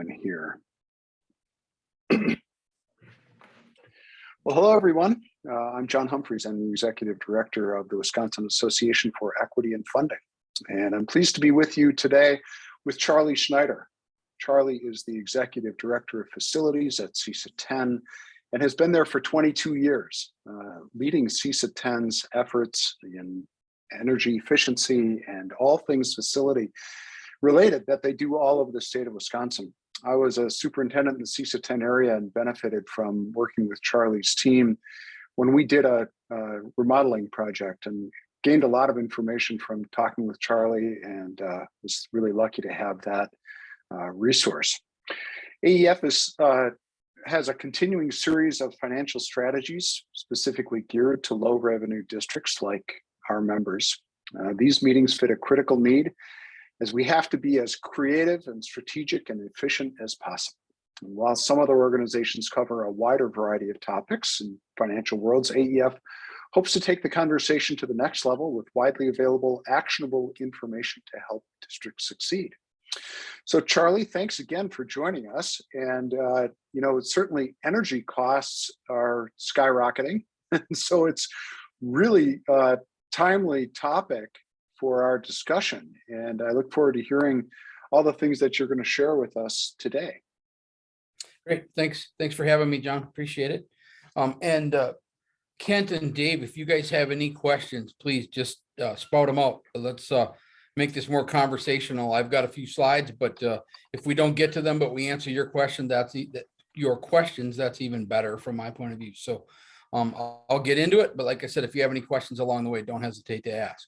Here. Well, hello, everyone. I'm John Humphreys. I'm the Executive Director of the Wisconsin Association for Equity and Funding. And I'm pleased to be with you today with Charlie Schneider. Charlie is the Executive Director of Facilities at CESA 10 and has been there for 22 years, leading CESA 10's efforts in energy efficiency and all things facility related that they do all over the state of Wisconsin. I was a superintendent in the CESA 10 area and benefited from working with Charlie's team when we did a remodeling project, and gained a lot of information from talking with Charlie, and was really lucky to have that resource. AEF has a continuing series of financial strategies specifically geared to low revenue districts like our members. These meetings fit a critical need, as we have to be as creative and strategic and efficient as possible. And while some other organizations cover a wider variety of topics in financial worlds, AEF hopes to take the conversation to the next level with widely available, actionable information to help districts succeed. So Charlie, thanks again for joining us. And certainly energy costs are skyrocketing. So it's really a timely topic for our discussion. And I look forward to hearing all the things that you're going to share with us today. Great. Thanks for having me, John. Appreciate it. And Kent and Dave, if you guys have any questions, please just spout them out. Let's make this more conversational. I've got a few slides, but if we don't get to them, but we answer your question, that's even better from my point of view. So I'll get into it. But like I said, if you have any questions along the way, don't hesitate to ask.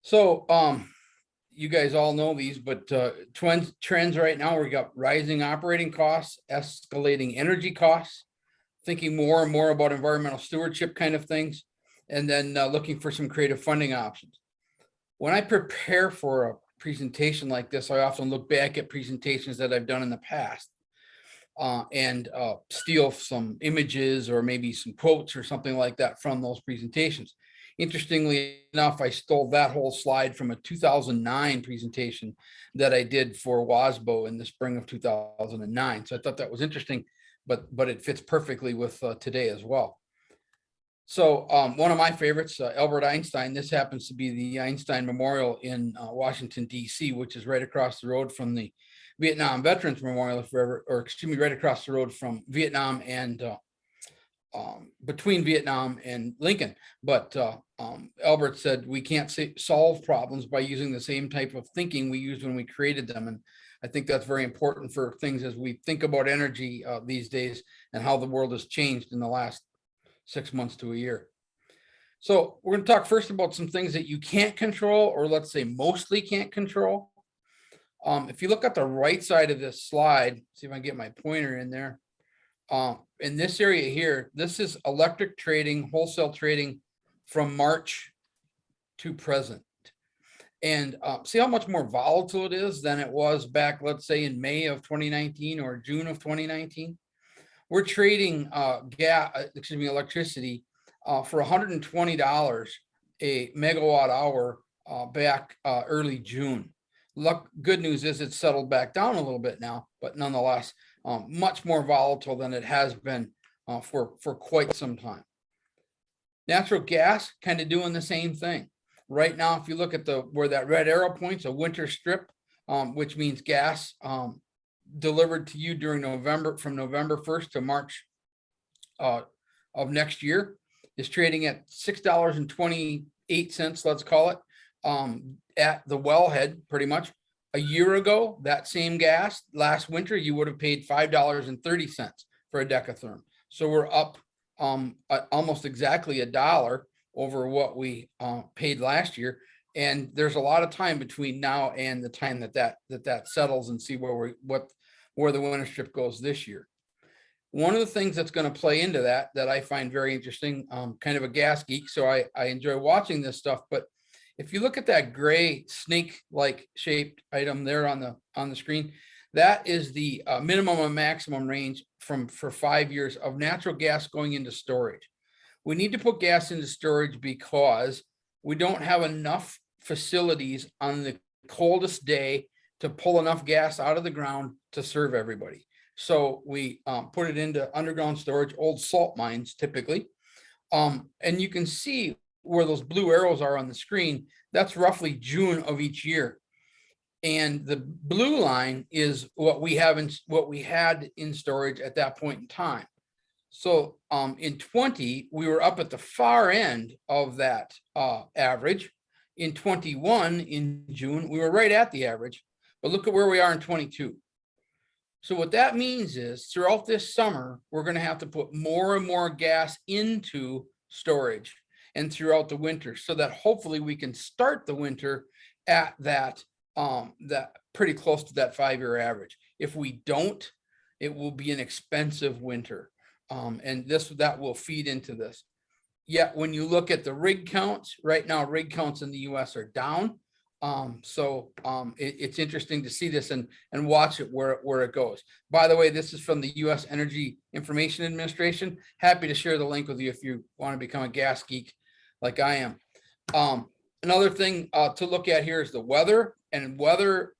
So you guys all know these, but trends right now, we got rising operating costs, escalating energy costs, thinking more and more about environmental stewardship kind of things, and then looking for some creative funding options. When I prepare for a presentation like this, I often look back at presentations that I've done in the past and steal some images or maybe some quotes or something like that from those presentations. Interestingly enough, I stole that whole slide from a 2009 presentation that I did for WASBO in the spring of 2009. So I thought that was interesting, but it fits perfectly with today as well. So one of my favorites, Albert Einstein, this happens to be the Einstein Memorial in Washington, D.C., which is right across the road from the Vietnam Veterans Memorial, right across the road from Vietnam and between Vietnam and Lincoln. But Albert said we can't solve problems by using the same type of thinking we used when we created them. And I think that's very important for things as we think about energy these days and how the world has changed in the last 6 months to a year. So we're going to talk first about some things that you can't control, or let's say mostly can't control. If you look at the right side of this slide, see if I can get my pointer in there. In this area here, this is electric trading, wholesale trading from March to present. And see how much more volatile it is than it was back, let's say, in May of 2019 or June of 2019. We're trading electricity for $120 a megawatt hour back early June. Good news is it's settled back down a little bit now, but nonetheless, much more volatile than it has been for quite some time. Natural gas kind of doing the same thing. Right now, if you look at where that red arrow points, a winter strip, which means gas delivered to you during November, from November 1st to March of next year, is trading at $6.28, let's call it, at the wellhead, pretty much. A year ago, that same gas last winter, you would have paid $5.30 for a decatherm. So we're up almost exactly $1 over what we paid last year. And there's a lot of time between now and the time that settles, and see where the winter strip goes this year. One of the things that's going to play into that I find very interesting, kind of a gas geek, so I enjoy watching this stuff. But if you look at that gray snake-like shaped item there on the screen, that is the minimum and maximum range for 5 years of natural gas going into storage. We need to put gas into storage because we don't have enough facilities on the coldest day to pull enough gas out of the ground to serve everybody. So we put it into underground storage, old salt mines typically. And you can see where those blue arrows are on the screen. That's roughly June of each year. And the blue line is what we had in storage at that point in time. So in 20, we were up at the far end of that average. In 21, in June, we were right at the average. But look at where we are in 22. So what that means is throughout this summer, we're going to have to put more and more gas into storage and throughout the winter, so that hopefully we can start the winter at that pretty close to that 5-year average. If we don't, it will be an expensive winter. And that will feed into this. Yet when you look at the rig counts right now, rig counts in the US are down. It's interesting to see this and watch it where it goes. By the way, this is from the US Energy Information Administration. Happy to share the link with you if you want to become a gas geek like I am. Another thing to look at here is the weather, and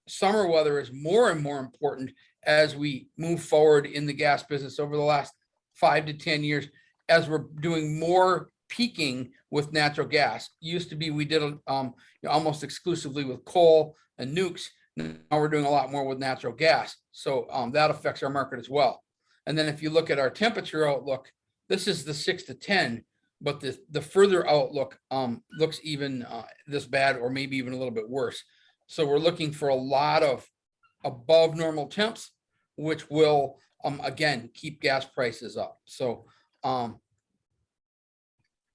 summer weather is more and more important as we move forward in the gas business over the last 5 to 10 years, as we're doing more peaking with natural gas. Used to be we did almost exclusively with coal and nukes. Now we're doing a lot more with natural gas. So that affects our market as well. And then if you look at our temperature outlook, this is the 6 to 10, but the further outlook looks even this bad, or maybe even a little bit worse. So we're looking for a lot of above normal temps, which will again keep gas prices up. So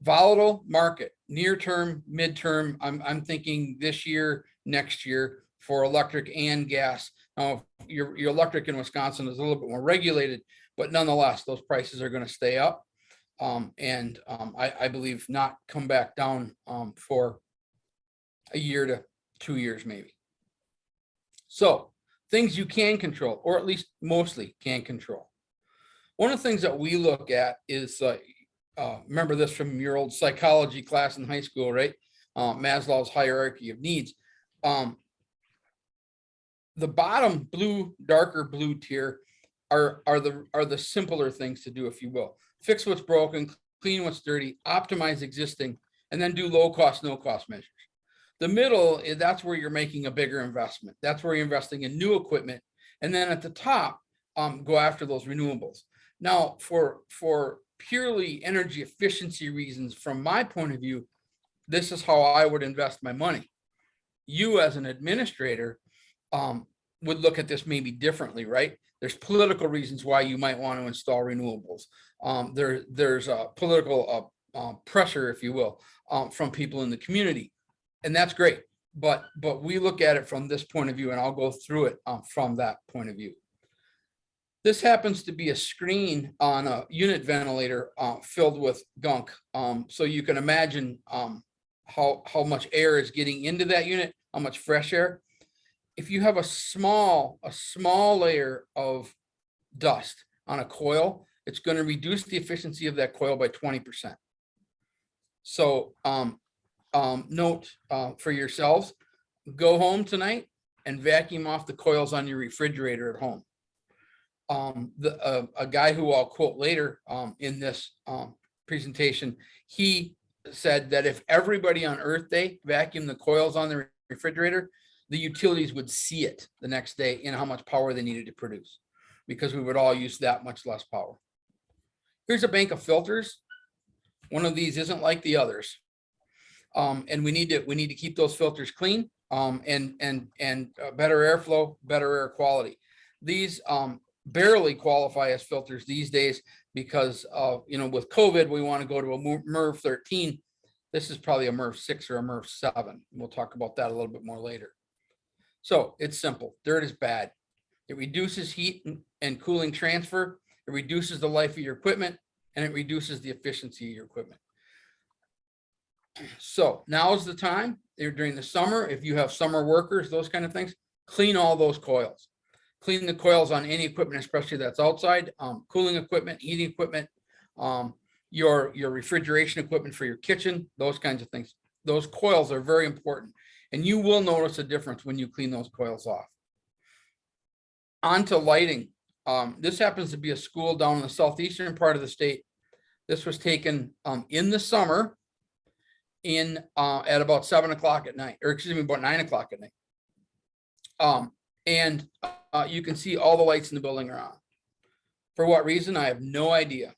volatile market, near term, midterm. I'm thinking this year, next year for electric and gas. Now, your electric in Wisconsin is a little bit more regulated, but nonetheless, those prices are going to stay up. I believe not come back down for a year to 2 years, maybe. So things you can control, or at least mostly can control. One of the things that we look at is, remember this from your old psychology class in high school, right? Maslow's hierarchy of needs. The bottom blue, darker blue tier are the simpler things to do, if you will. Fix what's broken, clean what's dirty, optimize existing, and then do low cost, no cost measures. The middle, that's where you're making a bigger investment. That's where you're investing in new equipment. And then at the top, go after those renewables. Now, for purely energy efficiency reasons, from my point of view, this is how I would invest my money. You as an administrator would look at this maybe differently, right? There's political reasons why you might want to install renewables. There's political pressure, if you will, from people in the community. And that's great. But we look at it from this point of view, and I'll go through it from that point of view. This happens to be a screen on a unit ventilator filled with gunk. So you can imagine how much air is getting into that unit, how much fresh air. If you have a small layer of dust on a coil, it's going to reduce the efficiency of that coil by 20%. So note for yourselves, go home tonight and vacuum off the coils on your refrigerator at home. A guy who I'll quote later in this presentation, he said that if everybody on Earth Day vacuumed the coils on the refrigerator, the utilities would see it the next day in how much power they needed to produce, because we would all use that much less power. Here's a bank of filters. One of these isn't like the others. And we need to keep those filters clean and better airflow, better air quality. These barely qualify as filters these days because with COVID, we want to go to a MERV 13. This is probably a MERV 6 or a MERV 7. We'll talk about that a little bit more later. So it's simple. Dirt is bad. It reduces heat and cooling transfer. It reduces the life of your equipment, and it reduces the efficiency of your equipment. So now is the time during the summer. If you have summer workers, those kind of things, clean all those coils. Clean the coils on any equipment, especially that's outside, cooling equipment, heating equipment, your refrigeration equipment for your kitchen, those kinds of things. Those coils are very important, and you will notice a difference when you clean those coils off. On to lighting. This happens to be a school down in the southeastern part of the state. This was taken in the summer at about 7 o'clock at night, or excuse me, about 9 o'clock at night. And you can see all the lights in the building are on. For what reason, I have no idea.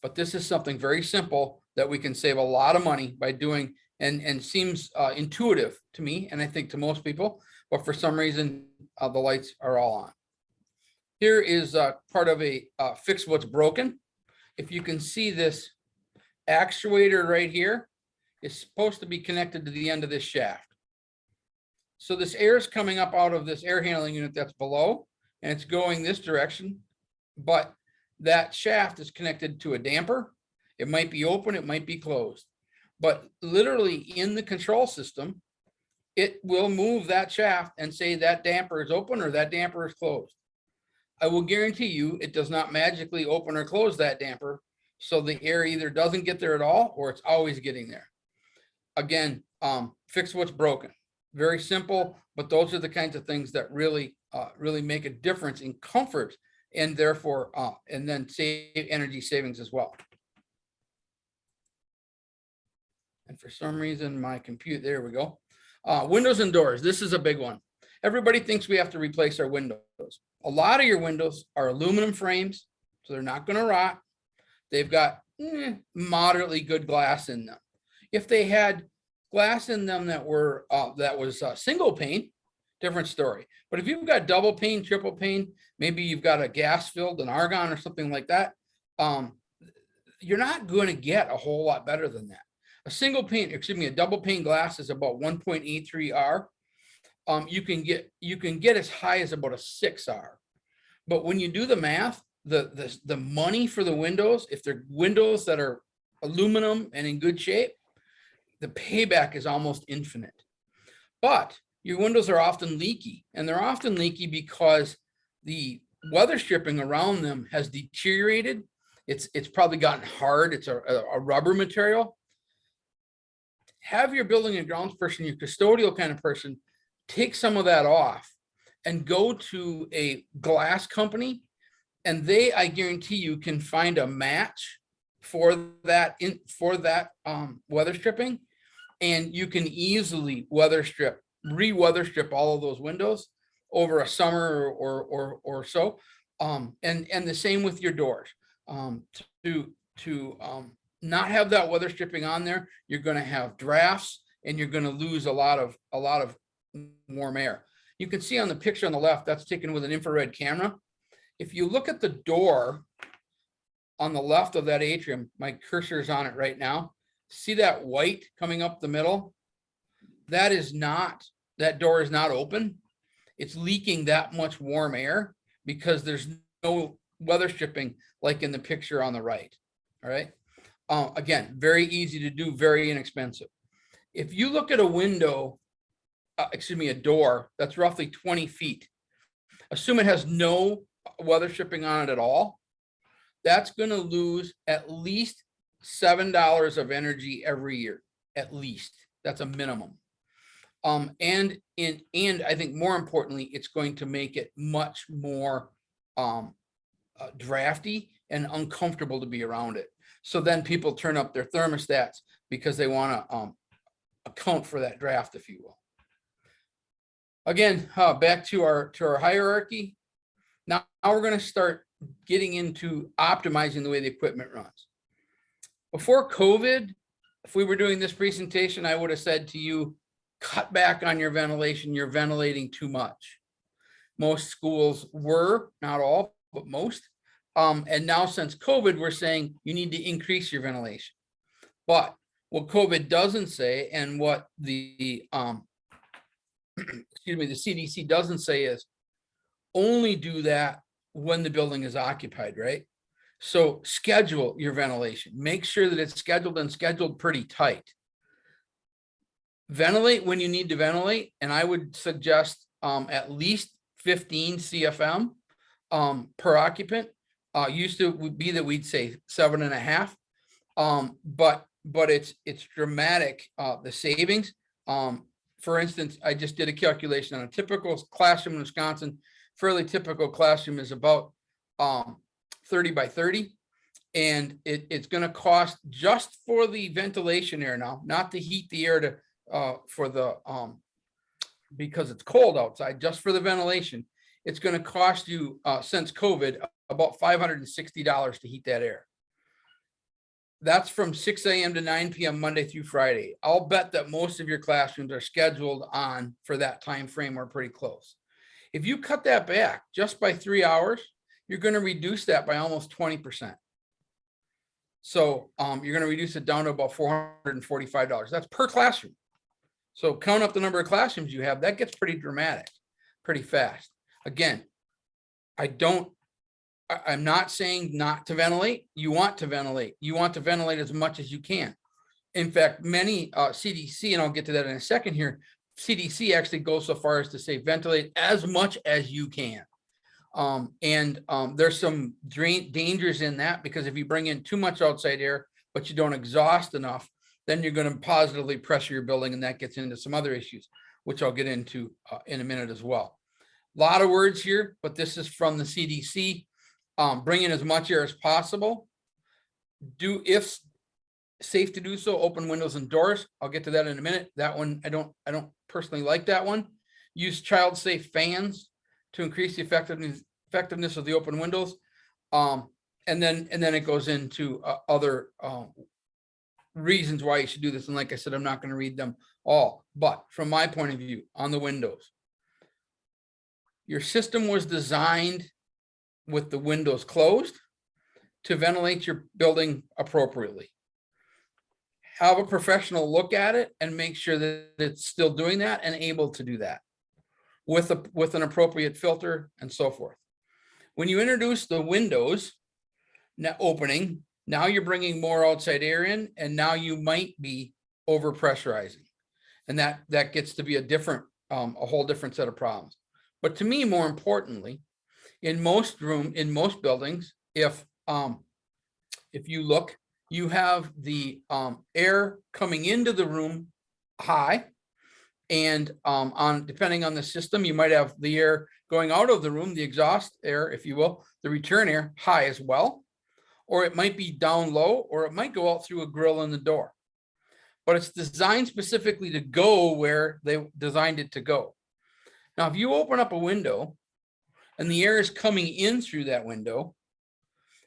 But this is something very simple that we can save a lot of money by doing, and seems intuitive to me, and I think to most people, but for some reason, the lights are all on. Here is part of a fix what's broken. If you can see this actuator right here is supposed to be connected to the end of this shaft. So this air is coming up out of this air handling unit that's below, and it's going this direction, but that shaft is connected to a damper. It might be open, it might be closed, but literally in the control system, it will move that shaft and say that damper is open or that damper is closed. I will guarantee you it does not magically open or close that damper, so the air either doesn't get there at all or it's always getting there. Again, fix what's broken. Very simple, but those are the kinds of things that really make a difference in comfort, and therefore and then save energy savings as well. And for some reason my computer, there we go. Windows and doors. This is a big one. Everybody thinks we have to replace our windows. A lot of your windows are aluminum frames, so they're not going to rot. They've got moderately good glass in them. If they had glass in them that was single pane, different story. But if you've got double pane, triple pane, maybe you've got a gas filled, an argon or something like that, you're not going to get a whole lot better than that. A single pane, excuse me, a double pane glass is about 1.83 R. You can get as high as about a 6 R. But when you do the math, the money for the windows, if they're windows that are aluminum and in good shape, the payback is almost infinite. But your windows are often leaky, and they're often leaky because the weather stripping around them has deteriorated. It's probably gotten hard. It's a rubber material. Have your building and grounds person, your custodial kind of person, take some of that off and go to a glass company, and they, I guarantee you, can find a match for that weather stripping, and you can easily re-weather strip all of those windows over a summer or so. And the same with your doors. To not have that weather stripping on there, you're going to have drafts, and you're going to lose a lot of warm air. You can see on the picture on the left, that's taken with an infrared camera. If you look at the door on the left of that atrium, my cursor is on it right now. See that white coming up the middle? That door is not open. It's leaking that much warm air because there's no weather stripping like in the picture on the right. All right. Again, very easy to do, very inexpensive. If you look at a window, a door that's roughly 20 feet, assume it has no weather stripping on it at all, that's going to lose at least $7 of energy every year, at least. That's a minimum. And I think more importantly, it's going to make it much more drafty and uncomfortable to be around it. So then people turn up their thermostats because they want to account for that draft, if you will. Again, back to our hierarchy. Now we're going to start getting into optimizing the way the equipment runs. Before COVID, if we were doing this presentation, I would have said to you, cut back on your ventilation. You're ventilating too much. Most schools were, not all, but most. And now since COVID, we're saying you need to increase your ventilation. But what COVID doesn't say, and what the the CDC doesn't say, is only do that when the building is occupied, right? So schedule your ventilation. Make sure that it's scheduled, and scheduled pretty tight. Ventilate when you need to ventilate, and I would suggest at least 15 CFM per occupant. Used to would be that we'd say 7.5, but it's dramatic, the savings. For instance, I just did a calculation on a typical classroom in Wisconsin, fairly typical classroom is about 30 by 30. And it's going to cost just for the ventilation air now, not to heat the air to for the because it's cold outside, just for the ventilation. It's going to cost you since COVID about $560 to heat that air. That's from 6 a.m. to 9 p.m. Monday through Friday. I'll bet that most of your classrooms are scheduled on for that time frame or pretty close. If you cut that back just by 3 hours, you're going to reduce that by almost 20%. So you're going to reduce it down to about $445. That's per classroom. So count up the number of classrooms you have. That gets pretty dramatic, pretty fast. Again, I'm not saying not to ventilate. You want to ventilate. You want to ventilate as much as you can. In fact, many CDC, and I'll get to that in a second here, CDC actually goes so far as to say ventilate as much as you can. There's some dangers in that, because if you bring in too much outside air, but you don't exhaust enough, then you're going to positively pressure your building, and that gets into some other issues, which I'll get into in a minute as well. A lot of words here, but this is from the CDC. Bring in as much air as possible. If safe to do so, open windows and doors. I'll get to that in a minute. That one, I don't personally like that one. Use child-safe fans to increase the effectiveness of the open windows. And then it goes into other reasons why you should do this. And like I said, I'm not going to read them all, but from my point of view on the windows, your system was designed with the windows closed to ventilate your building appropriately. Have a professional look at it and make sure that it's still doing that and able to do that with an appropriate filter and so forth. When you introduce the windows now opening, now you're bringing more outside air in, and now you might be over pressurizing, and that gets to be a whole different set of problems. But to me, more importantly, in most buildings, if you look, you have the air coming into the room high, and depending on the system, you might have the air going out of the room, the exhaust air, if you will, the return air high as well, or it might be down low, or it might go out through a grill in the door. But it's designed specifically to go where they designed it to go. Now, if you open up a window and the air is coming in through that window,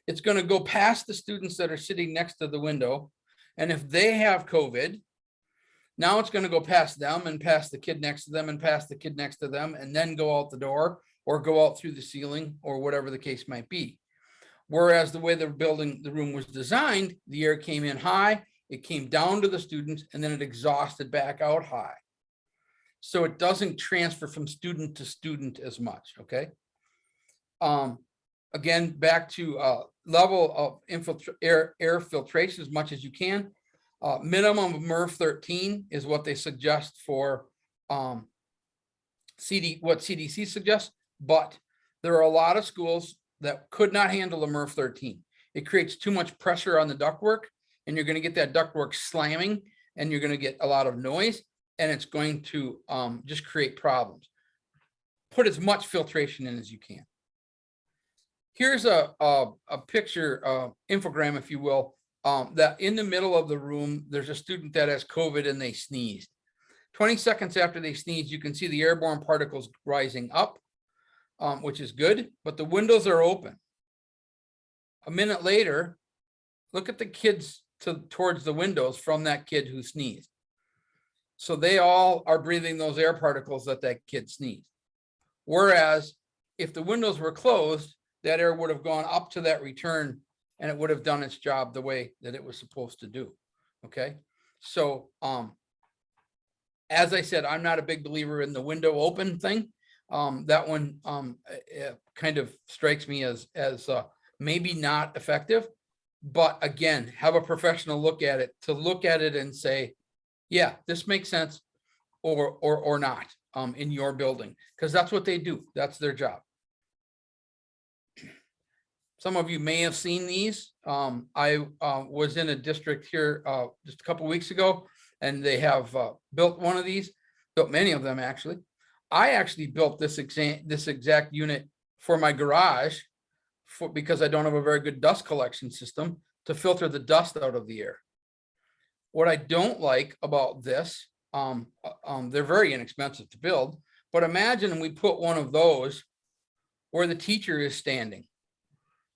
it's going to go past the students that are sitting next to the window. And if they have COVID, now it's going to go past them and past the kid next to them and past the kid next to them, and then go out the door or go out through the ceiling or whatever the case might be. Whereas the way the room was designed, the air came in high, it came down to the students, and then it exhausted back out high. So it doesn't transfer from student to student as much, okay? Again, back to level of air filtration as much as you can. Minimum of MERV 13 is what they suggest for what CDC suggests, but there are a lot of schools that could not handle a MERV 13. It creates too much pressure on the ductwork, and you're going to get that ductwork slamming, and you're going to get a lot of noise, and it's going to just create problems. Put as much filtration in as you can. Here's a picture, infogram, if you will, that in the middle of the room, there's a student that has COVID and they sneezed. 20 seconds after they sneezed, you can see the airborne particles rising up, which is good, but the windows are open. A minute later, look at the kids towards the windows from that kid who sneezed. So they all are breathing those air particles that kid sneezed. Whereas if the windows were closed, that air would have gone up to that return, and it would have done its job the way that it was supposed to do. Okay. So, as I said, I'm not a big believer in the window open thing. That one kind of strikes me as maybe not effective, but again, have a professional look at it and say, yeah, this makes sense, or not in your building, because that's what they do. That's their job. Some of you may have seen these. I was in a district here just a couple of weeks ago, and they have built one of these, built many of them actually. I actually built this exact unit for my garage because I don't have a very good dust collection system to filter the dust out of the air. What I don't like about this, they're very inexpensive to build, but imagine we put one of those where the teacher is standing.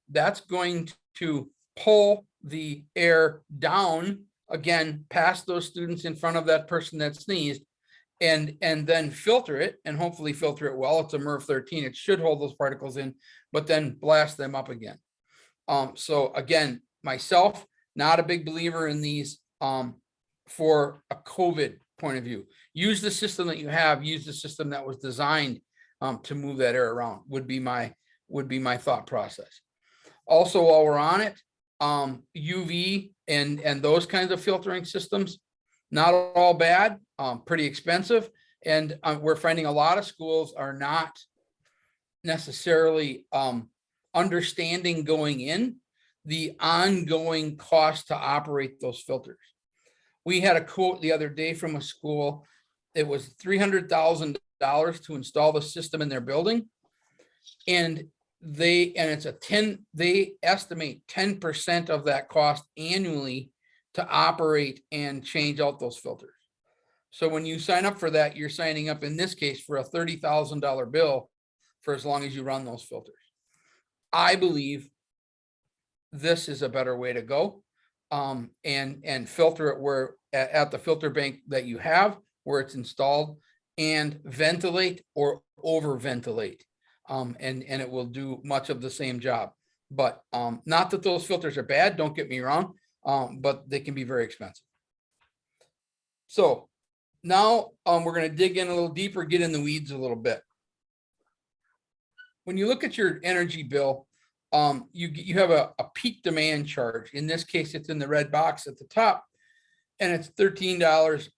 That's going to pull the air down again past those students in front of that person that sneezed, and then filter it, and hopefully filter it well. It's a MERV 13. It should hold those particles in, but then blast them up again. So again, myself, not a big believer in these for a COVID point of view. Use the system that you have. Use the system that was designed to move that air around. Would be my thought process. Also, while we're on it, UV and those kinds of filtering systems, not all bad, pretty expensive. And we're finding a lot of schools are not necessarily understanding going in the ongoing cost to operate those filters. We had a quote the other day from a school. It was $300,000 to install the system in their building. And they estimate 10% of that cost annually to operate and change out those filters. So when you sign up for that, you're signing up in this case for a $30,000 bill for as long as you run those filters. I believe this is a better way to go, and filter it where at the filter bank that you have where it's installed, and ventilate or over ventilate. And it will do much of the same job. But not that those filters are bad, don't get me wrong, but they can be very expensive. So now we're going to dig in a little deeper, get in the weeds a little bit. When you look at your energy bill, you have a peak demand charge. In this case, it's in the red box at the top, and it's $13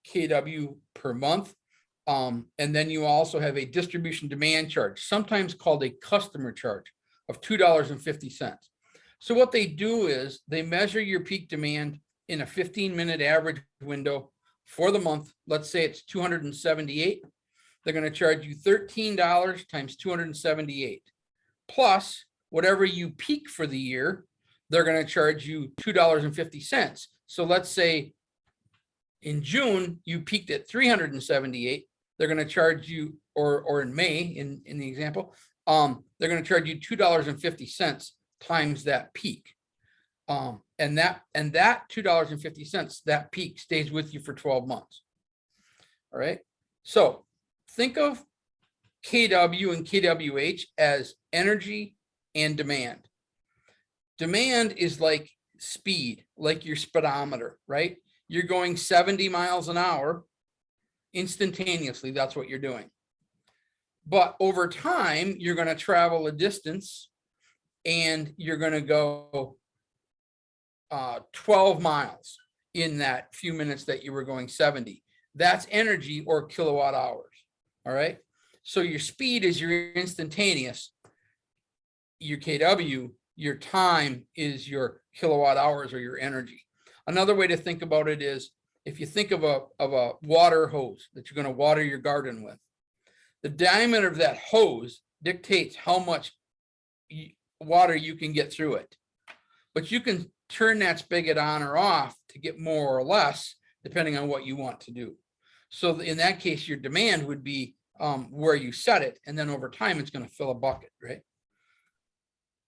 kW per month. And then you also have a distribution demand charge, sometimes called a customer charge, of $2.50. So what they do is they measure your peak demand in a 15-minute average window for the month. Let's say it's 278. They're going to charge you $13 times 278 plus whatever you peak for the year. They're going to charge you $2.50. So let's say in June you peaked at 378. They're going to charge you, or in May, in the example, they're going to charge you $2.50 times that peak. And that $2.50, that peak stays with you for 12 months. All right. So think of KW and KWH as energy and demand. Demand is like speed, like your speedometer, right? You're going 70 miles an hour instantaneously. That's what you're doing. But over time, you're going to travel a distance and you're going to go 12 miles in that few minutes that you were going 70. That's energy or kilowatt hours. All right. So your speed is your instantaneous. Your KW, your time is your kilowatt hours or your energy. Another way to think about it is if you think of a water hose that you're going to water your garden with, the diameter of that hose dictates how much water you can get through it. But you can turn that spigot on or off to get more or less, depending on what you want to do. So in that case, your demand would be where you set it. And then over time, it's going to fill a bucket, right?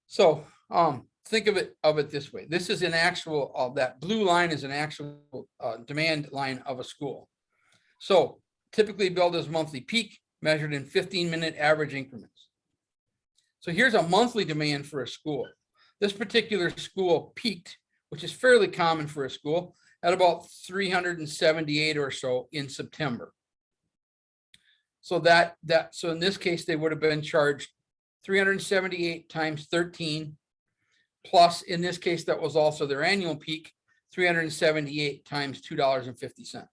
So think of it this way. This is an actual, that blue line is an actual demand line of a school. So typically billed as monthly peak, measured in 15-minute average increments. So here's a monthly demand for a school. This particular school peaked, which is fairly common for a school, at about 378 or so in September. So so in this case, they would have been charged 378 times 13, plus in this case, that was also their annual peak, 378 times $2.50.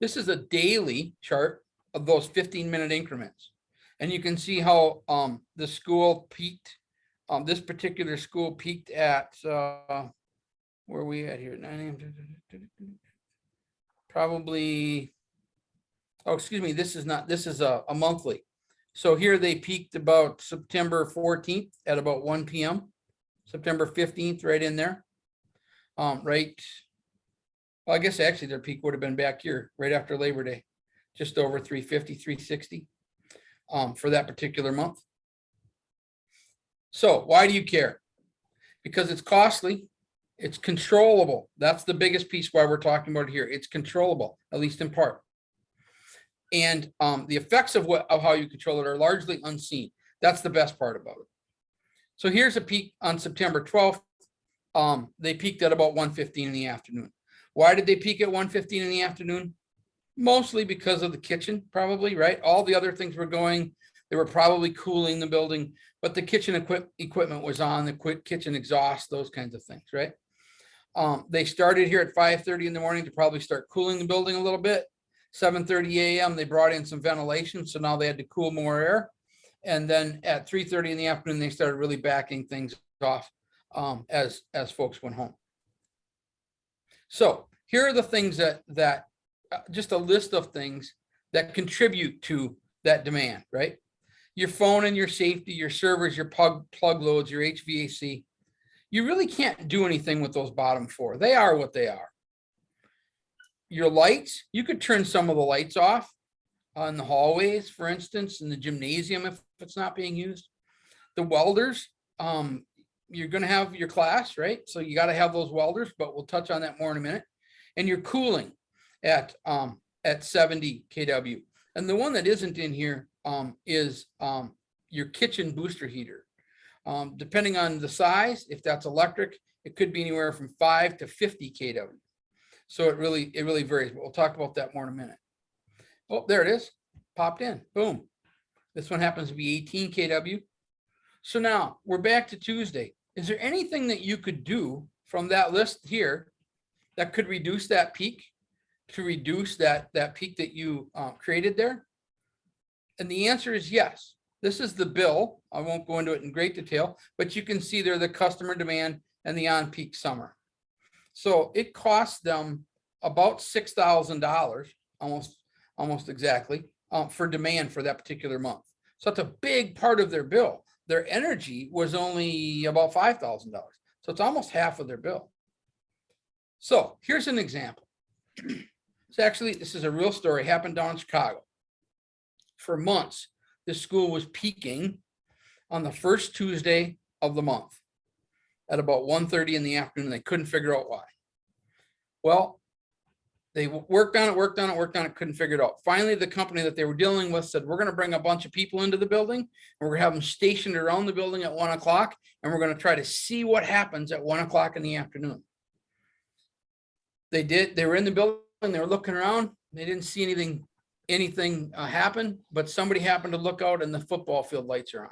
This is a daily chart of those 15-minute increments. And you can see how the school peaked. This particular school peaked at, where are we at here? Probably Oh, excuse me, this is not, this is a monthly. So here they peaked about September 14th at about 1 p.m. September 15th, right in there. Right. Well, I guess actually their peak would have been back here right after Labor Day, just over 350, 360 for that particular month. So why do you care? Because it's costly, it's controllable. That's the biggest piece why we're talking about it here. It's controllable, at least in part. And the effects of how you control it are largely unseen. That's the best part about it. So here's a peak on September 12th. They peaked at about 1:15 in the afternoon. Why did they peak at 1:15 in the afternoon? Mostly because of the kitchen, probably, right? All the other things were going. They were probably cooling the building, but the kitchen equipment was on, the kitchen exhaust, those kinds of things, right? They started here at 5:30 in the morning to probably start cooling the building a little bit. 7:30 a.m. they brought in some ventilation, so now they had to cool more air. And then at 3:30 in the afternoon, they started really backing things off as folks went home. So here are the things that just a list of things that contribute to that demand, right? Your phone and your safety, your servers, your plug loads, your HVAC. You really can't do anything with those bottom four. They are what they are. Your lights, you could turn some of the lights off on the hallways, for instance, in the gymnasium if it's not being used. The welders, you're going to have your class, right? So you got to have those welders, but we'll touch on that more in a minute. And your cooling at 70 kW. And the one that isn't in here is your kitchen booster heater. Depending on the size, if that's electric, it could be anywhere from 5 to 50 kW. So it really varies, but we'll talk about that more in a minute. Oh, there it is, popped in, boom. This one happens to be 18 kW. So now we're back to Tuesday. Is there anything that you could do from that list here that could reduce that peak, to reduce that peak that you created there? And the answer is yes. This is the bill. I won't go into it in great detail, but you can see there the customer demand and the on-peak summer. So it costs them about $6,000, almost exactly, for demand for that particular month. So that's a big part of their bill. Their energy was only about $5,000. So it's almost half of their bill. So here's an example. So actually, this is a real story, happened down in Chicago. For months, this school was peaking on the first Tuesday of the month at about 1:30 in the afternoon. They couldn't figure out why. Well, they worked on it, couldn't figure it out. Finally, the company that they were dealing with said, we're going to bring a bunch of people into the building, and we're going to have them stationed around the building at 1 o'clock, and we're going to try to see what happens at 1 o'clock in the afternoon. They did. They were in the building, they were looking around. They didn't see anything happen, but somebody happened to look out and the football field lights are on.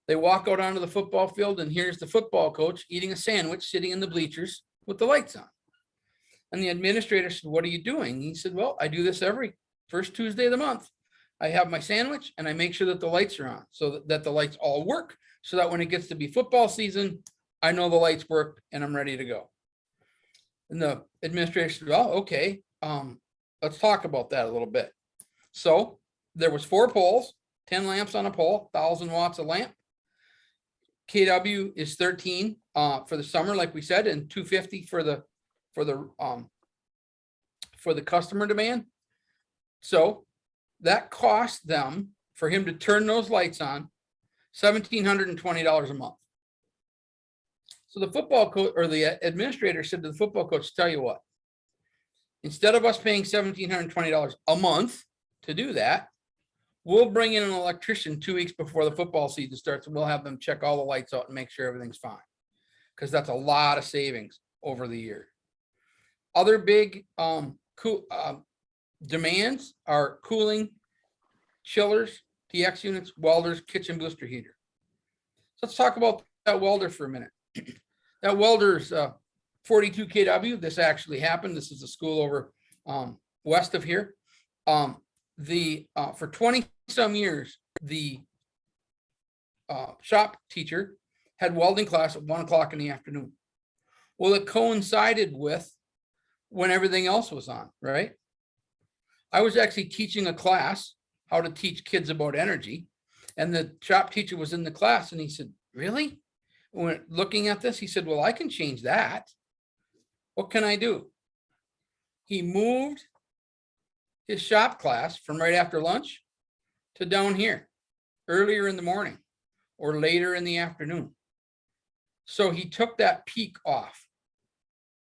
They walk out onto the football field, and here's the football coach eating a sandwich, sitting in the bleachers with the lights on. And the administrator said, what are you doing? He said, well, I do this every first Tuesday of the month. I have my sandwich and I make sure that the lights are on, so that the lights all work, so that when it gets to be football season, I know the lights work and I'm ready to go. And the administrator said, well, okay, let's talk about that a little bit. So there was 4 poles, 10 lamps on a pole, 1,000 watts a lamp. KW is 13 for the summer, like we said, and 250 for the customer demand. So that cost them, for him to turn those lights on, $1,720 a month. So the football coach, or the administrator, said to the football coach, tell you what, instead of us paying $1,720 a month to do that, we'll bring in an electrician 2 weeks before the football season starts, and we'll have them check all the lights out and make sure everything's fine. Because that's a lot of savings over the year. Other big demands are cooling, chillers, TX units, welders, kitchen booster heater. So let's talk about that welder for a minute. That welder's 42 kW. This actually happened. This is a school over west of here. For 20 some years, the shop teacher had welding class at 1 o'clock in the afternoon. Well, it coincided with when everything else was on, right? I was actually teaching a class, how to teach kids about energy. And the shop teacher was in the class and he said, really? When looking at this, he said, well, I can change that. What can I do? He moved his shop class from right after lunch to down here, earlier in the morning or later in the afternoon. So he took that peak off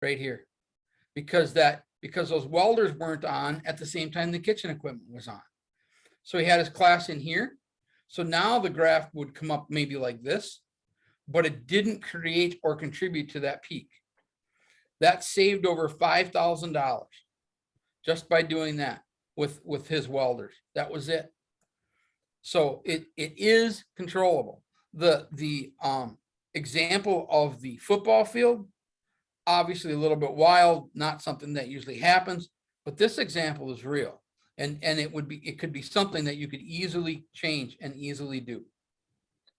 right here because those welders weren't on at the same time the kitchen equipment was on. So he had his class in here. So now the graph would come up maybe like this, but it didn't create or contribute to that peak. That saved over $5,000 just by doing that with his welders. That was it. So it is controllable. The example of the football field, obviously a little bit wild, not something that usually happens, but this example is real. And it could be something that you could easily change and easily do.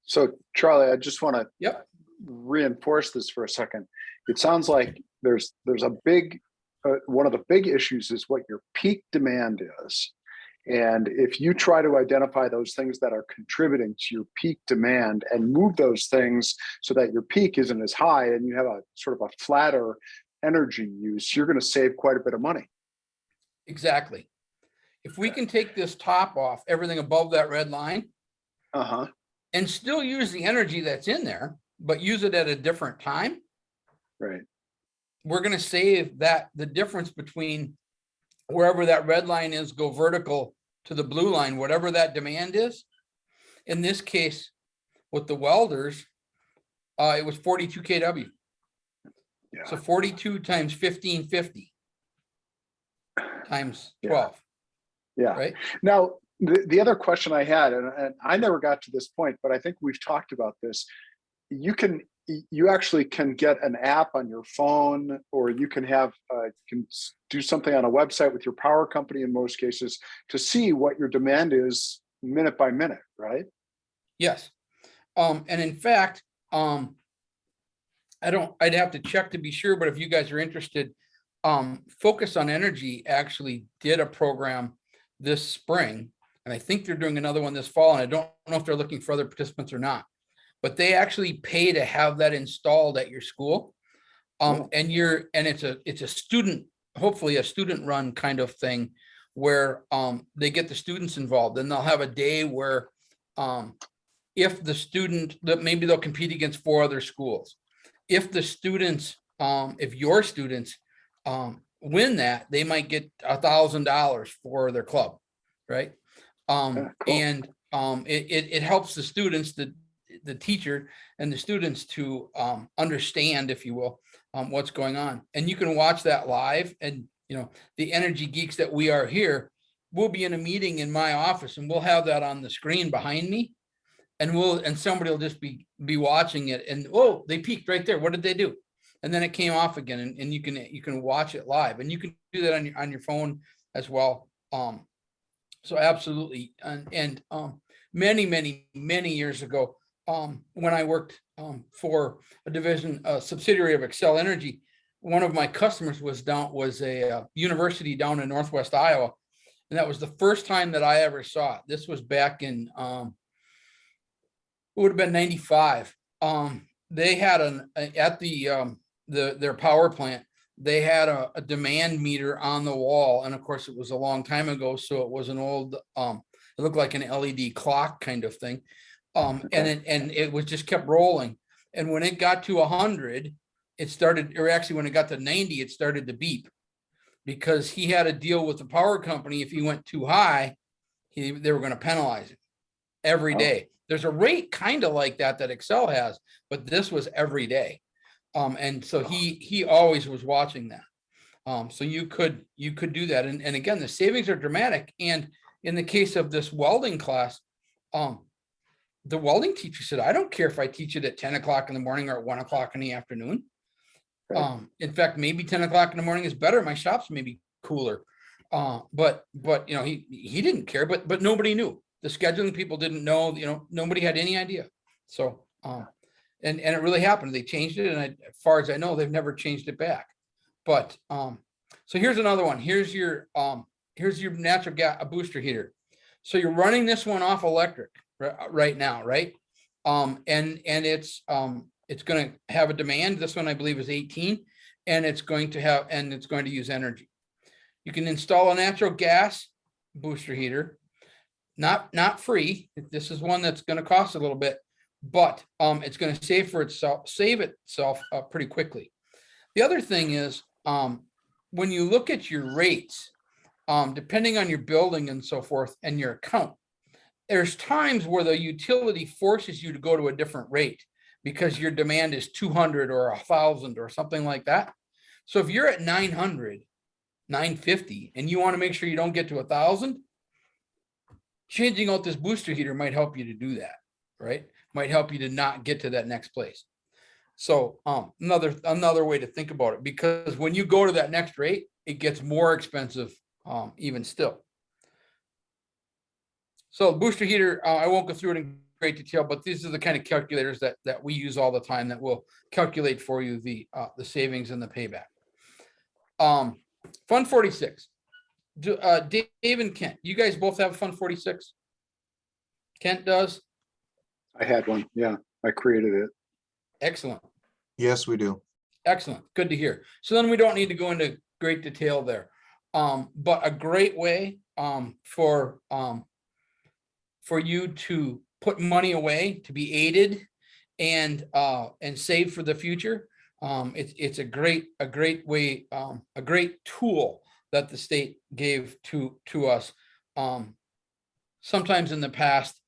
So Charlie, I just want to Yep. reinforce this for a second. It sounds like there's a big, one of the big issues is what your peak demand is. And if you try to identify those things that are contributing to your peak demand and move those things so that your peak isn't as high and you have a sort of a flatter energy use, you're going to save quite a bit of money. Exactly. If we can take this top off, everything above that red line, and still use the energy that's in there, but use it at a different time, right? We're going to save the difference between wherever that red line is, go vertical to the blue line, whatever that demand is. In this case, with the welders, it was 42 kW. Yeah. So 42 times 1550 times 12. Yeah. Right. Now, the other question I had, and I never got to this point, but I think we've talked about this. You actually can get an app on your phone, or you can do something on a website with your power company in most cases to see what your demand is minute by minute, right? Yes. And in fact, I'd have to check to be sure, but if you guys are interested, Focus on Energy actually did a program this spring, and I think they're doing another one this fall, and I don't know if they're looking for other participants or not, but they actually pay to have that installed at your school. And it's a student, hopefully a student run kind of thing where they get the students involved, and they'll have a day where if the student, maybe they'll compete against 4 other schools. If the students, if your students win that, they might get $1,000 for their club, right? Cool. And it helps the students, the teacher and the students to understand, if you will, what's going on. And you can watch that live. And the energy geeks that we are here, we'll be in a meeting in my office and we'll have that on the screen behind me, and somebody will just be watching it, and oh, they peaked right there. What did they do? And then it came off again, and you can watch it live, and you can do that on your phone as well. So absolutely. And many years ago, when I worked for a subsidiary of Excel Energy, one of my customers was a university down in Northwest Iowa, and that was the first time that I ever saw it. This was back in it would have been 95. They had at their power plant, they had a demand meter on the wall, and of course it was a long time ago, so it was an old it looked like an LED clock kind of thing. And it was just kept rolling, and when it got to 100, it started, or actually when it got to 90, it started to beep, because he had a deal with the power company. If he went too high, they were going to penalize it every day. There's a rate kind of like that Excel has, but this was every day. And so he always was watching that. So you could do that. And again, the savings are dramatic. And in the case of this welding class, the welding teacher said, I don't care if I teach it at 10 o'clock in the morning or at 1 o'clock in the afternoon. Right. In fact, maybe 10 o'clock in the morning is better. My shop's maybe cooler. But he didn't care, but nobody knew. The scheduling people didn't know, nobody had any idea. So, and it really happened. They changed it. And as far as I know, they've never changed it back. But, so here's another one. Here's your here's your natural gas, a booster heater. So you're running this one off electric right now, right? And it's going to have a demand. This one, I believe, is 18, and it's going to use energy. You can install a natural gas booster heater, not free. This is one that's going to cost a little bit, but it's going to save itself pretty quickly. The other thing is, when you look at your rates, depending on your building and so forth and your account, there's times where the utility forces you to go to a different rate because your demand is 200 or 1,000 or something like that. So if you're at 900, 950, and you want to make sure you don't get to 1,000, changing out this booster heater might help you to do that, right? Might help you to not get to that next place. So another way to think about it, because when you go to that next rate, it gets more expensive even still. So booster heater, I won't go through it in great detail, but these are the kind of calculators that we use all the time that will calculate for you the savings and the payback. Fund 46. Dave and Kent, you guys both have Fund 46? Kent does? I had one. Yeah, I created it. Excellent. Yes, we do. Excellent. Good to hear. So then we don't need to go into great detail there. But a great way for you to put money away, to be aided and save for the future. It's a great way, a great tool that the state gave to us. Sometimes in the past,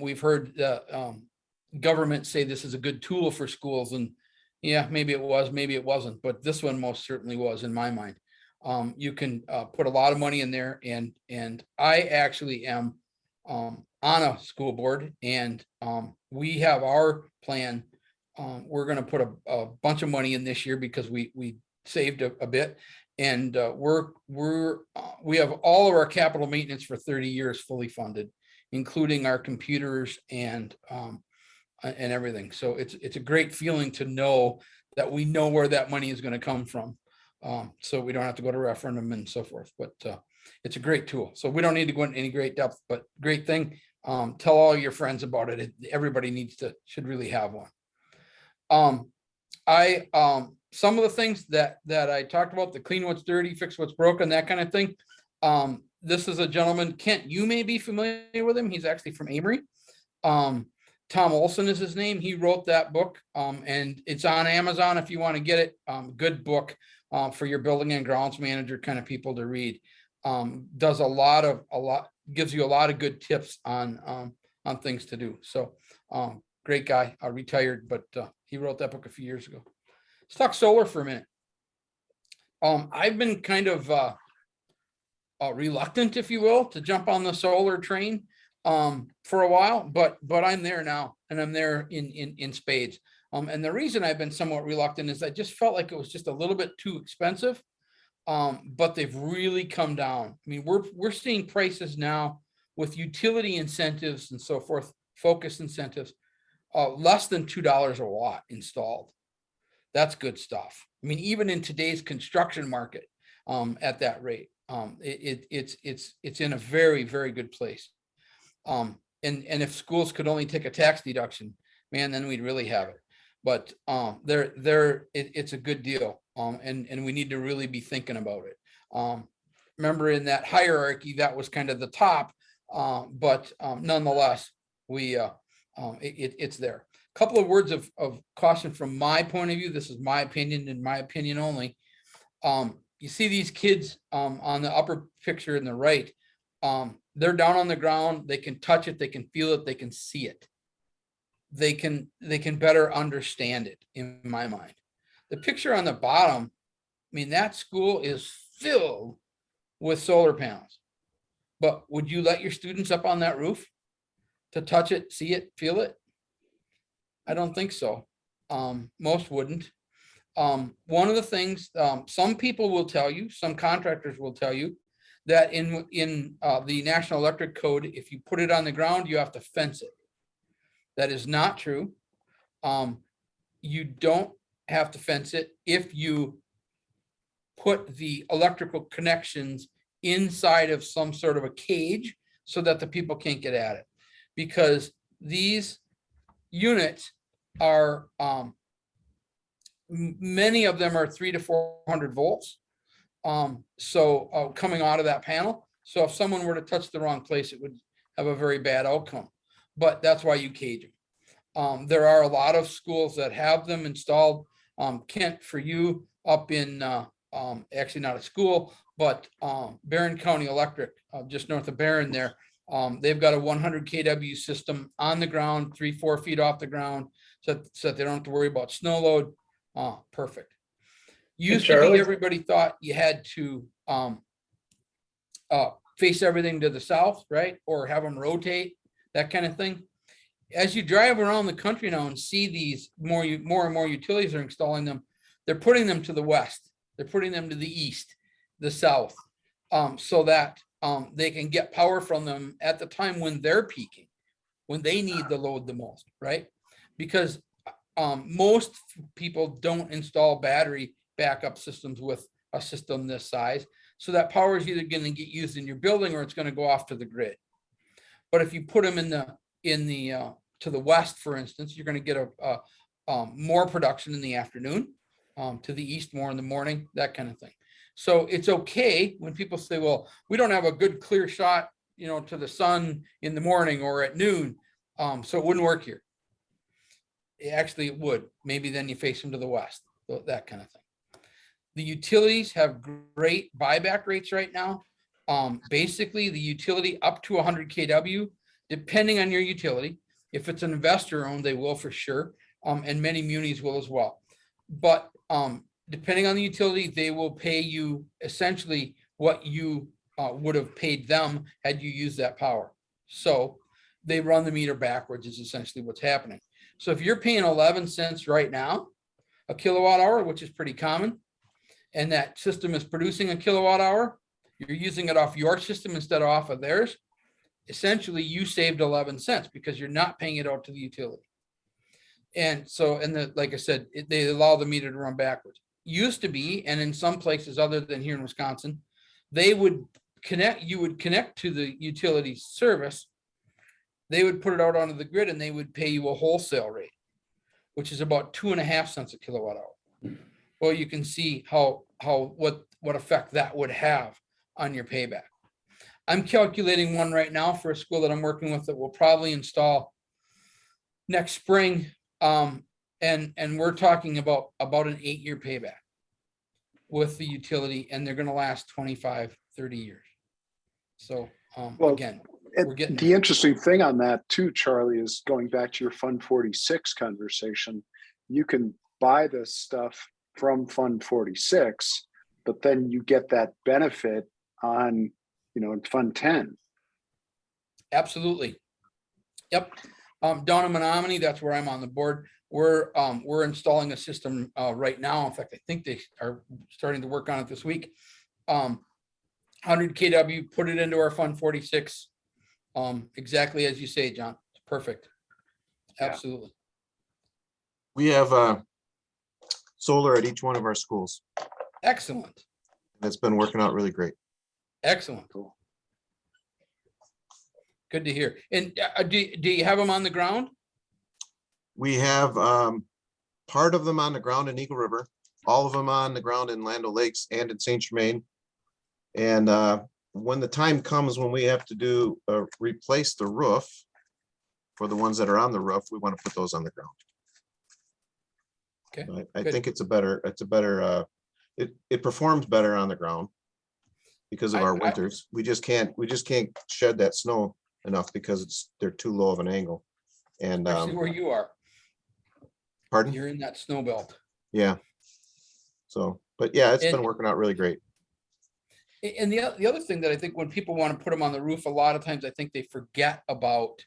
we've heard the government say this is a good tool for schools, and yeah, maybe it was, maybe it wasn't, but this one most certainly was in my mind. You can put a lot of money in there, and I actually am on a school board, and we have our plan. We're going to put a bunch of money in this year because we saved a bit, and we have all of our capital maintenance for 30 years fully funded, including our computers and everything. So it's a great feeling to know that we know where that money is going to come from. So we don't have to go to referendum and so forth, but it's a great tool. So we don't need to go into any great depth, but great thing. Tell all your friends about it. Everybody should really have one. Some of the things that I talked about, the clean what's dirty, fix what's broken, that kind of thing. This is a gentleman, Kent, you may be familiar with him. He's actually from Amory. Tom Olson is his name. He wrote that book, and it's on Amazon if you want to get it. Good book for your building and grounds manager kind of people to read. Does gives you a lot of good tips on things to do. So great guy, retired, but he wrote that book a few years ago. Let's talk solar for a minute. I've been kind of reluctant, if you will, to jump on the solar train for a while, but I'm there now, and I'm there in spades. And the reason I've been somewhat reluctant is I just felt like it was just a little bit too expensive. But they've really come down. I mean, we're seeing prices now with utility incentives and so forth, focus incentives, less than $2 a watt installed. That's good stuff. I mean, even in today's construction market, at that rate, it's in a very, very good place. And if schools could only take a tax deduction, man, then we'd really have it. But it's a good deal. And we need to really be thinking about it. Remember, in that hierarchy, that was kind of the top, but nonetheless, it's there. A couple of words of caution from my point of view. This is my opinion and my opinion only. You see these kids on the upper picture in the right. They're down on the ground. They can touch it. They can feel it. They can see it. They can better understand it, in my mind. The picture on the bottom, I mean, that school is filled with solar panels. But would you let your students up on that roof to touch it, see it, feel it? I don't think so. Most wouldn't. One of the things, some people will tell you, some contractors will tell you, that in the National Electric Code, if you put it on the ground, you have to fence it. That is not true. You don't have to fence it if you put the electrical connections inside of some sort of a cage so that the people can't get at it. Because these units are, many of them are 300 to 400 volts. Coming out of that panel. So if someone were to touch the wrong place, it would have a very bad outcome. But that's why you cage them. There are a lot of schools that have them installed. Kent, for you up in, actually not a school, but Barron County Electric, just north of Barron there. They've got a 100 kW system on the ground, 3-4 feet off the ground, so that they don't have to worry about snow load. Perfect. Used to be, everybody thought you had to face everything to the south, right? Or have them rotate, that kind of thing. As you drive around the country now and see these more and more utilities are installing them, they're putting them to the west. They're putting them to the east, the south, so that they can get power from them at the time when they're peaking, when they need the load the most, right? Because most people don't install battery backup systems with a system this size. So that power is either going to get used in your building or it's going to go off to the grid. But if you put them to the west, for instance, you're going to get a more production in the afternoon, to the east more in the morning, that kind of thing. So it's okay when people say, well, we don't have a good clear shot, to the sun in the morning or at noon. So it wouldn't work here. Actually, it would. Maybe then you face them to the west, that kind of thing. The utilities have great buyback rates right now. Basically, the utility up to 100 kW, depending on your utility. If it's an investor owned, they will for sure. And many munis will as well. But depending on the utility, they will pay you essentially what you would have paid them had you used that power. So they run the meter backwards is essentially what's happening. So if you're paying 11 cents right now, a kilowatt hour, which is pretty common, and that system is producing a kilowatt hour, you're using it off your system instead of off of theirs, essentially you saved 11 cents because you're not paying it out to the utility. And so, like I said, they allow the meter to run backwards. Used to be, and in some places other than here in Wisconsin, you would connect to the utility service. They would put it out onto the grid and they would pay you a wholesale rate, which is about 2.5 cents a kilowatt hour. Well, you can see what effect that would have on your payback. I'm calculating one right now for a school that I'm working with that will probably install next spring. And we're talking about an 8-year payback with the utility, and they're going to last 25, 30 years. So again, we're getting the interesting thing on that too, Charlie, is going back to your Fund 46 conversation. You can buy this stuff from Fund 46, but then you get that benefit on, in Fund 10. Absolutely. Yep. Down in Menominee, that's where I'm on the board. We're installing a system right now. In fact, I think they are starting to work on it this week. 100 kW, put it into our Fund 46. Exactly as you say, John. It's perfect. Absolutely. We have solar at each one of our schools. Excellent. It's been working out really great. Excellent. Cool. Good to hear. And do you have them on the ground? We have part of them on the ground in Eagle River, all of them on the ground in Land O'Lakes and in St. Germain. And when the time comes when we have to replace the roof for the ones that are on the roof, we want to put those on the ground. Okay. I think it performs better on the ground because of our winters. We just can't shed that snow enough because they're too low of an angle. And especially where you are. Pardon? You're in that snow belt. Yeah. So, but yeah, it's been working out really great. And the other thing that I think when people want to put them on the roof, a lot of times I think they forget about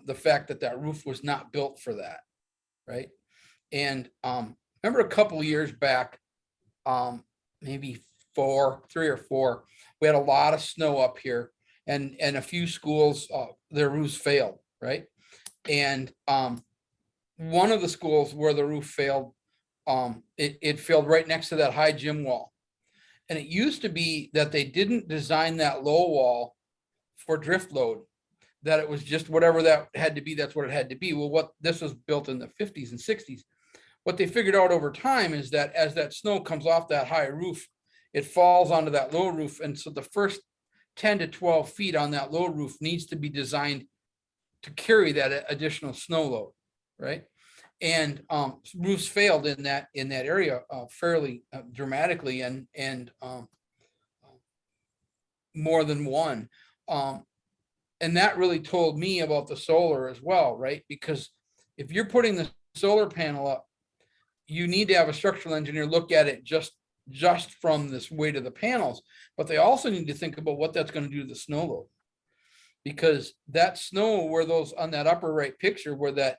the fact that roof was not built for that, right? And remember a couple of years back, maybe 3 or 4, we had a lot of snow up here, and a few schools, their roofs failed, right? And one of the schools where the roof failed, it failed right next to that high gym wall. And it used to be that they didn't design that low wall for drift load, that it was just whatever that had to be, that's what it had to be. Well, what this was built in the 50s and 60s. What they figured out over time is that as that snow comes off that high roof, it falls onto that low roof. And so the first 10 to 12 feet on that low roof needs to be designed to carry that additional snow load, right? And roofs failed in that area fairly dramatically, and more than one. And that really told me about the solar as well, right? Because if you're putting the solar panel up, you need to have a structural engineer look at it just from this weight of the panels, but they also need to think about what that's going to do to the snow load. Because that snow, where those on that upper right picture where that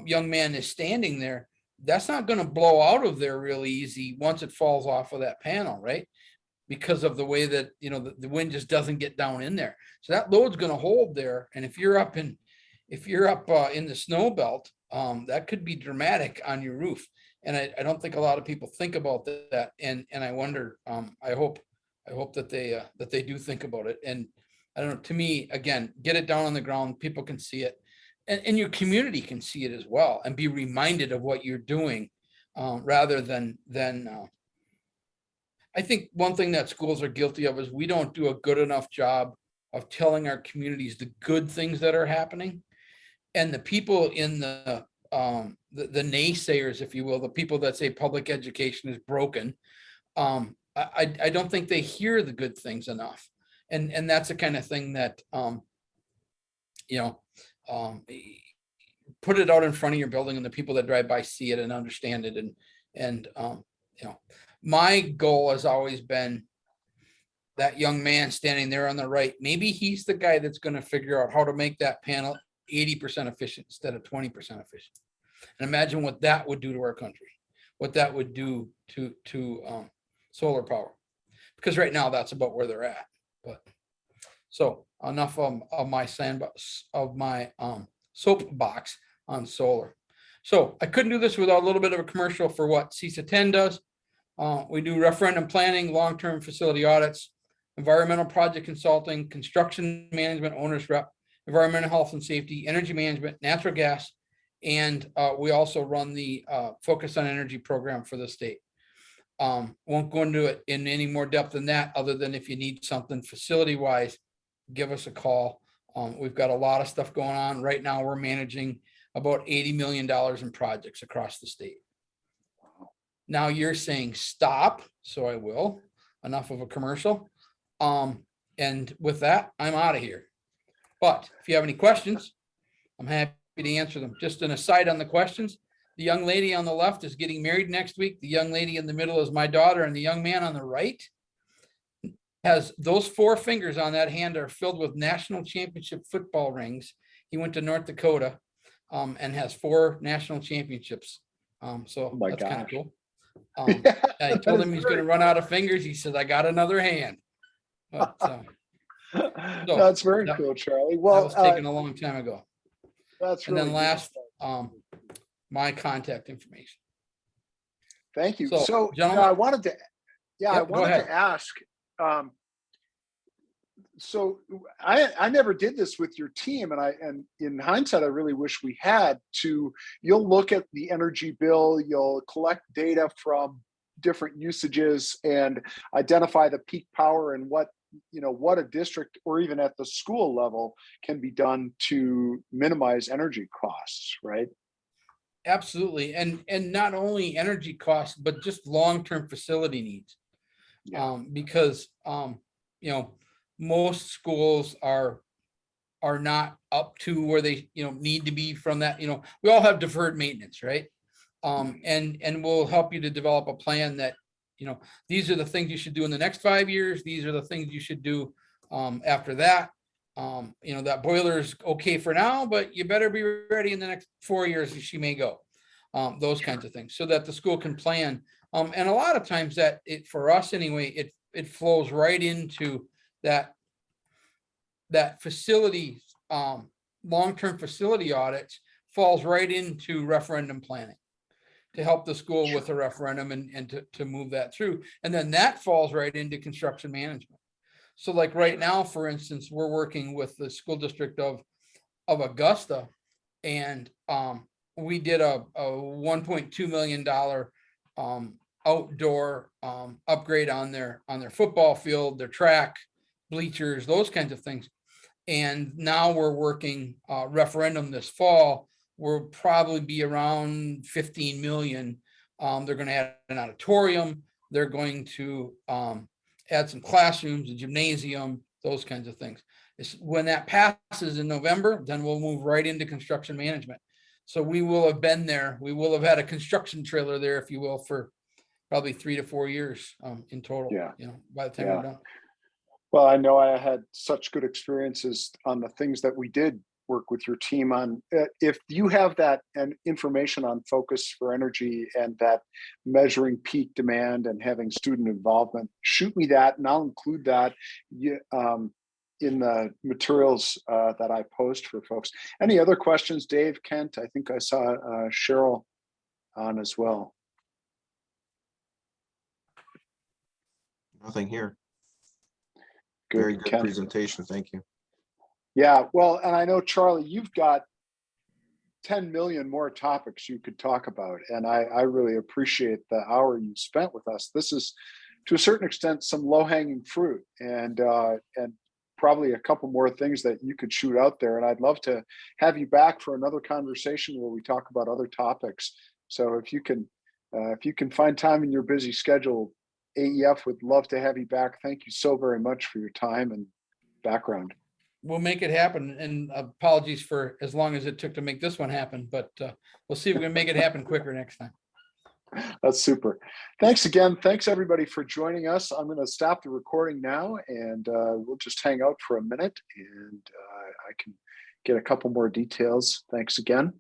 young man is standing there, that's not going to blow out of there really easy once it falls off of that panel, right? Because of the way that, you know, the wind just doesn't get down in there. So that load's going to hold there. And if you're up in the snow belt, that could be dramatic on your roof. And I don't think a lot of people think about that. And I wonder, I hope that they do think about it. And I don't know, to me, again, get it down on the ground, people can see it, and your community can see it as well, and be reminded of what you're doing, rather than I think one thing that schools are guilty of is we don't do a good enough job of telling our communities the good things that are happening. And the people in the naysayers, if you will, the people that say public education is broken, I don't think they hear the good things enough. And that's the kind of thing that, put it out in front of your building, and the people that drive by see it and understand it. And my goal has always been that young man standing there on the right. Maybe he's the guy that's going to figure out how to make that panel 80% efficient instead of 20% efficient. And imagine what that would do to our country, what that would do to solar power, because right now that's about where they're at. But so enough of my sandbox, of my soapbox on solar. So I couldn't do this without a little bit of a commercial for what CESA 10 does. We do referendum planning, long-term facility audits, environmental project consulting, construction management, owner's rep, environmental health and safety, energy management, natural gas, and we also run the Focus on Energy program for the state. Won't go into it in any more depth than that, other than if you need something facility-wise, give us a call. We've got a lot of stuff going on. Right now, we're managing about $80 million in projects across the state. Now you're saying stop, so I will. Enough of a commercial. And with that, I'm out of here. But if you have any questions, I'm happy to answer them. Just an aside on the questions. The young lady on the left is getting married next week. The young lady in the middle is my daughter, and the young man on the right has those 4 fingers on that hand are filled with national championship football rings. He went to North Dakota and has 4 national championships. So that's kind of cool. I told him he's going to run out of fingers. He said, I got another hand. But, that's very cool, Charlie. Well, that was taken a long time ago. That's and really then last, my contact information. Thank you. So, So gentlemen, I wanted to, I wanted to ask. So I never did this with your team, and in hindsight, I really wish we had. You'll look at the energy bill, you'll collect data from different usages and identify the peak power and what a district or even at the school level can be done to minimize energy costs, right? Absolutely. And not only energy costs, but just long-term facility needs. Yeah. Because, most schools are not up to where they, need to be from that, we all have deferred maintenance, right? And we'll help you to develop a plan that, these are the things you should do in the next 5 years. These are the things you should do after that. That boiler's okay for now, but you better be ready in the next 4 years. She may go. Those kinds of things, so that the school can plan. And a lot of times that for us anyway, it flows right into that facility, long-term facility audits falls right into referendum planning, to help the school with a referendum and to move that through. And then that falls right into construction management. So like right now, for instance, we're working with the school district of Augusta, and we did a $1.2 million outdoor upgrade on their football field, their track, bleachers, those kinds of things. And now we're working referendum this fall. We'll probably be around 15 million. They're going to add an auditorium. They're going to add some classrooms, a gymnasium, those kinds of things. When that passes in November, then we'll move right into construction management. So we will have been there. We will have had a construction trailer there, if you will, for probably 3 to 4 years in total. Yeah. By the time Yeah. we're done. Well, I know I had such good experiences on the things that we did work with your team on. If you have that and information on focus for energy and that measuring peak demand and having student involvement, shoot me that and I'll include that in the materials that I post for folks. Any other questions, Dave, Kent? I think I saw Cheryl on as well. Nothing here. Good, Very good Kent. presentation. Thank you. Yeah, well, and I know, Charlie, you've got 10 million more topics you could talk about. And I really appreciate the hour you spent with us. This is, to a certain extent, some low-hanging fruit and probably a couple more things that you could shoot out there. And I'd love to have you back for another conversation where we talk about other topics. So if you can find time in your busy schedule, AEF would love to have you back. Thank you so very much for your time and background. We'll make it happen, and apologies for as long as it took to make this one happen, but we'll see if we can make it happen quicker next time. That's super. Thanks again. Thanks everybody for joining us. I'm going to stop the recording now and we'll just hang out for a minute and I can get a couple more details. Thanks again.